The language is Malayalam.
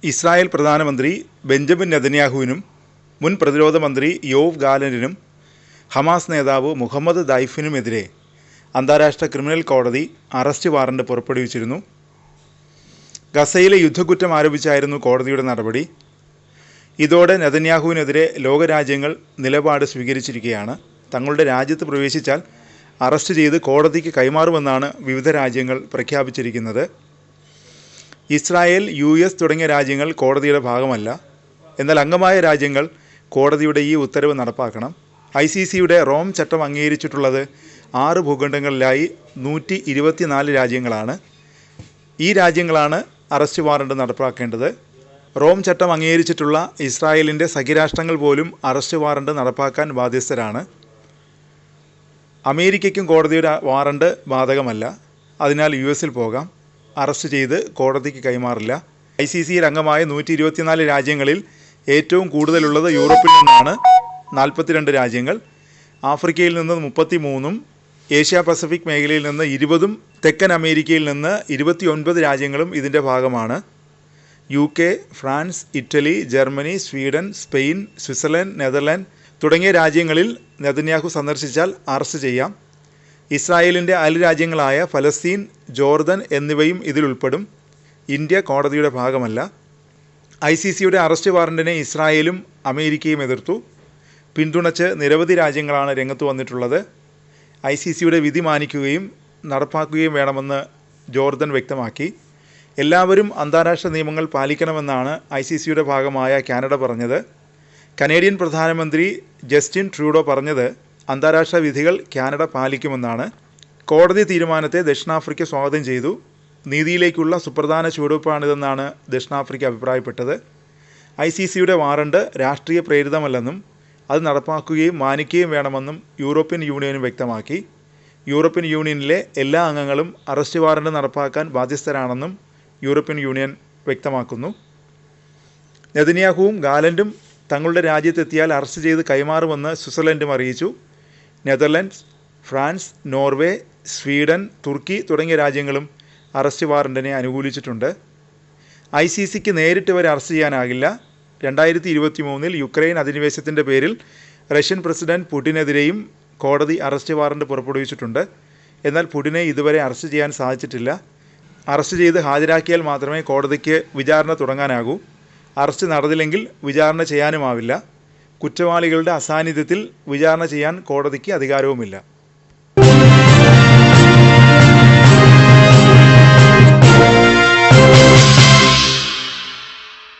ഇസ്രായേൽ പ്രധാനമന്ത്രി ബെഞ്ചമിൻ നെതന്യാഹുവിനും മുൻ പ്രതിരോധ മന്ത്രി യോവ് ഗാലന്റിനും ഹമാസ് നേതാവ് മുഹമ്മദ് ദൈഫിനുമെതിരെ അന്താരാഷ്ട്ര ക്രിമിനൽ കോടതി അറസ്റ്റ് വാറണ്ട് പുറപ്പെടുവിച്ചിരുന്നു. ഗസയിലെ യുദ്ധക്കുറ്റം ആരോപിച്ചായിരുന്നു കോടതിയുടെ നടപടി. ഇതോടെ നെതന്യാഹുവിനെതിരെ ലോകരാജ്യങ്ങൾ നിലപാട് സ്വീകരിച്ചിരിക്കുകയാണ്. തങ്ങളുടെ രാജ്യത്ത് പ്രവേശിച്ചാൽ അറസ്റ്റ് ചെയ്ത് കോടതിക്ക് കൈമാറുമെന്നാണ് വിവിധ രാജ്യങ്ങൾ പ്രഖ്യാപിച്ചിരിക്കുന്നത്. ഇസ്രായേൽ, US തുടങ്ങിയ രാജ്യങ്ങൾ കോടതിയുടെ ഭാഗമല്ല. എന്നാൽ അംഗമായ രാജ്യങ്ങൾ കോടതിയുടെ ഈ ഉത്തരവ് നടപ്പാക്കണം. ICCയുടെ റോം ചട്ടം അംഗീകരിച്ചിട്ടുള്ളത് 6 ഭൂഖണ്ഡങ്ങളിലായി 124 രാജ്യങ്ങളാണ്. ഈ രാജ്യങ്ങളാണ് അറസ്റ്റ് വാറണ്ട് നടപ്പാക്കേണ്ടത്. റോം ചട്ടം അംഗീകരിച്ചിട്ടുള്ള ഇസ്രായേലിൻ്റെ സഖ്യരാഷ്ട്രങ്ങൾ പോലും അറസ്റ്റ് വാറണ്ട് നടപ്പാക്കാൻ ബാധ്യസ്ഥരാണ്. അമേരിക്കയ്ക്കും കോടതിയുടെ വാറണ്ട് ബാധകമല്ല. അതിനാൽ US പോകാം. അറസ്റ്റ് ചെയ്ത് കോടതിക്ക് കൈമാറില്ല. ICCയിൽ അംഗമായ 124 രാജ്യങ്ങളിൽ ഏറ്റവും കൂടുതലുള്ളത് യൂറോപ്പിൽ നിന്നാണ് 42 രാജ്യങ്ങൾ, ആഫ്രിക്കയിൽ നിന്ന് 33, ഏഷ്യ പസഫിക് മേഖലയിൽ നിന്ന് 20, തെക്കൻ അമേരിക്കയിൽ നിന്ന് 29 രാജ്യങ്ങളും ഇതിൻ്റെ ഭാഗമാണ്. UK, France, Italy, Germany, Sweden, Spain, Switzerland, Netherland തുടങ്ങിയ രാജ്യങ്ങളിൽ നെതന്യാഹു സന്ദർശിച്ചാൽ അറസ്റ്റ് ചെയ്യാം. ഇസ്രായേലിൻ്റെ അയൽ രാജ്യങ്ങളായ ഫലസ്തീൻ, ജോർദൻ എന്നിവയും ഇതിലുൾപ്പെടും. ഇന്ത്യ കോടതിയുടെ ഭാഗമല്ല. ICCയുടെ അറസ്റ്റ് വാറണ്ടിനെ ഇസ്രായേലും അമേരിക്കയും എതിർത്തു. പിന്തുണച്ച് നിരവധി രാജ്യങ്ങളാണ് രംഗത്ത് വന്നിട്ടുള്ളത്. ICCയുടെ വിധി മാനിക്കുകയും നടപ്പാക്കുകയും വേണമെന്ന് ജോർദൻ വ്യക്തമാക്കി. എല്ലാവരും അന്താരാഷ്ട്ര നിയമങ്ങൾ പാലിക്കണമെന്നാണ് ICCയുടെ ഭാഗമായ കാനഡ പറഞ്ഞത്. കനേഡിയൻ പ്രധാനമന്ത്രി ജസ്റ്റിൻ ട്രൂഡോ പറഞ്ഞത് അന്താരാഷ്ട്ര വിധികൾ കാനഡ പാലിക്കുമെന്നാണ്. കോടതി തീരുമാനത്തെ ദക്ഷിണാഫ്രിക്ക സ്വാഗതം ചെയ്തു. നീതിയിലേക്കുള്ള സുപ്രധാന ചുവടുവയ്പ്പാണിതെന്നാണ് ദക്ഷിണാഫ്രിക്ക അഭിപ്രായപ്പെട്ടത്. ICCയുടെ വാറണ്ട് രാഷ്ട്രീയ പ്രേരിതമല്ലെന്നും അത് നടപ്പാക്കുകയും മാനിക്കുകയും വേണമെന്നും യൂറോപ്യൻ യൂണിയനും വ്യക്തമാക്കി. യൂറോപ്യൻ യൂണിയനിലെ എല്ലാ അംഗങ്ങളും അറസ്റ്റ് വാറണ്ട് നടപ്പാക്കാൻ ബാധ്യസ്ഥരാണെന്നും യൂറോപ്യൻ യൂണിയൻ വ്യക്തമാക്കുന്നു. നെതന്യാഹുവും ഗാലന്റും തങ്ങളുടെ രാജ്യത്തെത്തിയാൽ അറസ്റ്റ് ചെയ്ത് കൈമാറുമെന്ന് സ്വിറ്റ്സർലൻഡും അറിയിച്ചു. നെതർലൻഡ്സ്, ഫ്രാൻസ്, നോർവേ, സ്വീഡൻ, തുർക്കി തുടങ്ങിയ രാജ്യങ്ങളും അറസ്റ്റ് വാറണ്ടിനെ അനുകൂലിച്ചിട്ടുണ്ട്. ICCക്ക് നേരിട്ട് വരെ അറസ്റ്റ് ചെയ്യാനാകില്ല. 2023 യുക്രൈൻ അധിനിവേശത്തിൻ്റെ പേരിൽ റഷ്യൻ പ്രസിഡന്റ് പുടിനെതിരെയും കോടതി അറസ്റ്റ് വാറണ്ട് പുറപ്പെടുവിച്ചിട്ടുണ്ട്. എന്നാൽ പുടിനെ ഇതുവരെ അറസ്റ്റ് ചെയ്യാൻ സാധിച്ചിട്ടില്ല. അറസ്റ്റ് ചെയ്ത് ഹാജരാക്കിയാൽ മാത്രമേ കോടതിക്ക് വിചാരണ തുടങ്ങാനാകൂ. അറസ്റ്റ് നടന്നില്ലെങ്കിൽ വിചാരണ ചെയ്യാനുമാവില്ല. കുറ്റവാളികളുടെ അസാന്നിധ്യത്തിൽ വിചാരണ ചെയ്യാൻ കോടതിക്ക് അധികാരവുമില്ല.